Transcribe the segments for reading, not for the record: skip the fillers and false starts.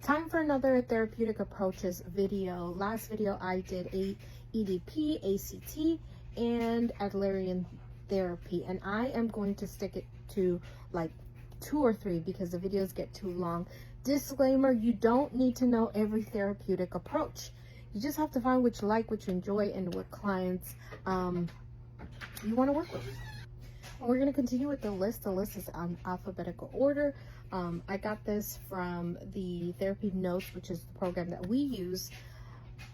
Time for another therapeutic approaches video. Last video I did a EDP, ACT, and Adlerian therapy, and I am going to stick it to like 2 or 3 because the videos get too long. Disclaimer, you don't need to know every therapeutic approach. You just have to find what you like, what you enjoy, and what clients you want to work with. We're going to continue with the list. The list is on alphabetical order. I got this from the Therapy Notes, which is the program that we use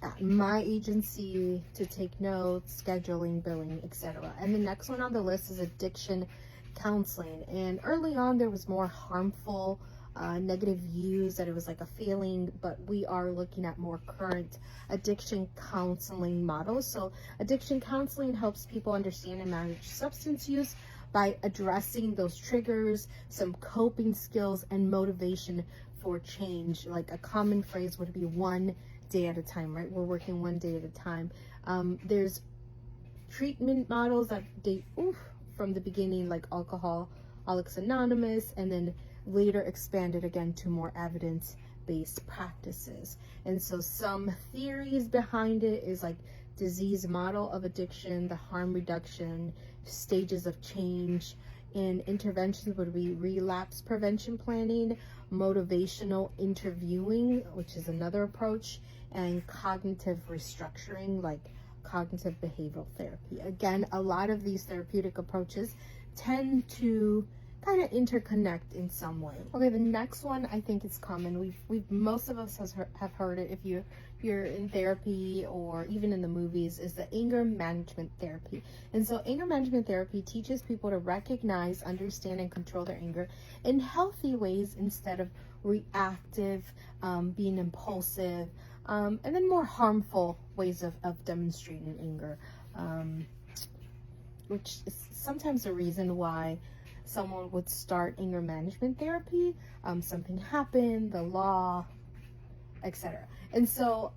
at my agency to take notes, scheduling, billing, etc. And the next one on the list is addiction counseling. And early on, there was more harmful, negative views that it was like a feeling, but we are looking at more current addiction counseling models. So addiction counseling helps people understand and manage substance use by addressing those triggers, some coping skills, and motivation for change. Like a common phrase would be 1 day at a time, right? We're working 1 day at a time. There's treatment models that date from the beginning, like Alcoholics Anonymous, and then later expanded again to more evidence-based practices. And so some theories behind it is like disease model of addiction, the harm reduction, stages of change, and interventions would be relapse prevention planning, motivational interviewing, which is another approach, and cognitive restructuring, like cognitive behavioral therapy. Again, a lot of these therapeutic approaches tend to kind of interconnect in some way. Okay, the next one I think is common. Most of us have heard it if you're in therapy or even in the movies, is the anger management therapy. And so anger management therapy teaches people to recognize, understand, and control their anger in healthy ways instead of reactive, being impulsive, and then more harmful ways of demonstrating anger, which is sometimes the reason why someone would start anger management therapy. Something happened, the law, etc. And so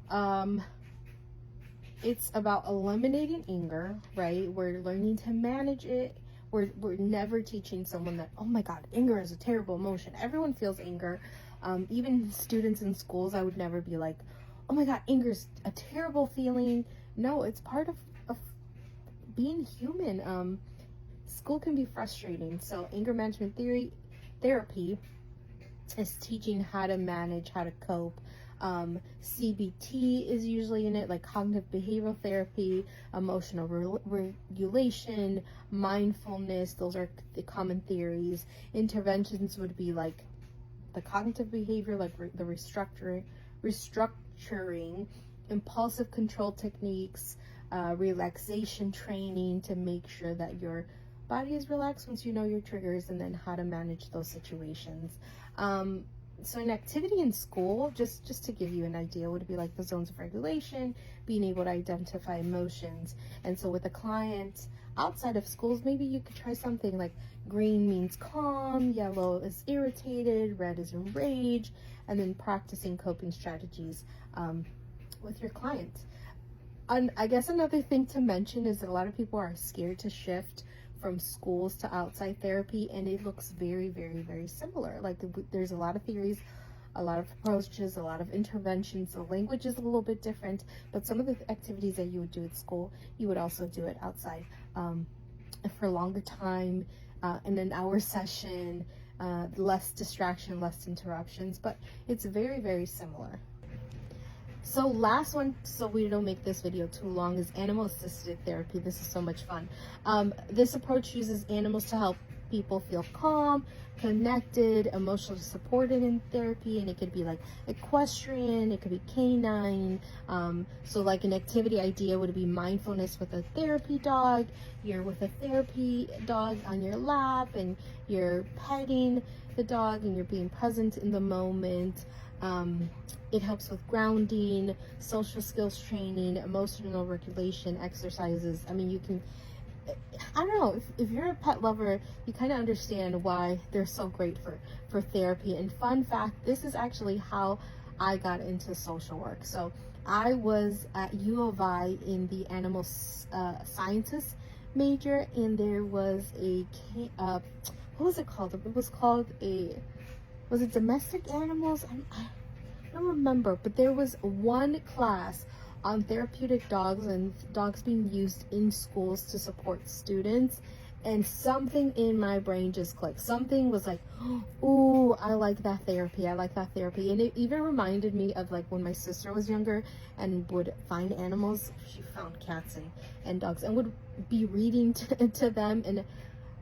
it's about eliminating anger, right? We're learning to manage it. We're never teaching someone that, oh my God, anger is a terrible emotion. Everyone feels anger. Even students in schools, I would never be like, oh my God, anger is a terrible feeling. No, it's part of being human. School can be frustrating. So anger management therapy is teaching how to manage, how to cope. CBT is usually in it, like cognitive behavioral therapy, emotional regulation, mindfulness. Those are the common theories. Interventions would be like the cognitive behavior, like the restructuring, impulsive control techniques, relaxation training to make sure that your body is relaxed once you know your triggers, and then how to manage those situations. So an activity in school, just to give you an idea, would be like the zones of regulation, being able to identify emotions. And so with a client outside of schools, maybe you could try something like green means calm, yellow is irritated, red is enraged, and then practicing coping strategies with your client. And I guess another thing to mention is that a lot of people are scared to shift from schools to outside therapy, and it looks very, very, very similar. Like there's a lot of theories, a lot of approaches, a lot of interventions. The language is a little bit different, but some of the activities that you would do at school, you would also do it outside for a longer time, in an hour session, less distraction, less interruptions, but it's very, very similar. So last one, so we don't make this video too long, is animal assisted therapy. This is so much fun. This approach uses animals to help people feel calm, connected, emotionally supported in therapy, and it could be like equestrian, it could be canine. So like an activity idea would be mindfulness with a therapy dog. You're with a therapy dog on your lap, and you're petting the dog, and you're being present in the moment. It helps with grounding, social skills training, emotional regulation, exercises. I mean, you can, I don't know, if you're a pet lover, you kind of understand why they're so great for therapy. And fun fact, this is actually how I got into social work. So I was at U of I in the animal sciences major, and there was a, what was it called? It was called was it domestic animals? don't remember, but there was one class on therapeutic dogs and dogs being used in schools to support students, and something in my brain just clicked. Something was like, ooh, I like that therapy. I like that therapy. And it even reminded me of like when my sister was younger and would find animals. She found cats and dogs and would be reading to them. And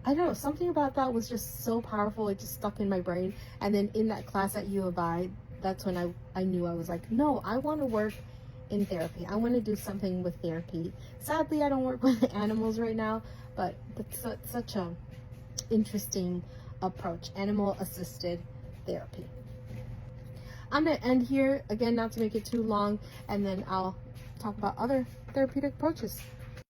I don't know, something about that was just so powerful. It just stuck in my brain. And then in that class at U of I, that's when I knew. I was like, no, I want to work in therapy. I want to do something with therapy. Sadly, I don't work with animals right now, but that's such a interesting approach, animal assisted therapy. I'm going to end here, again, not to make it too long, and then I'll talk about other therapeutic approaches.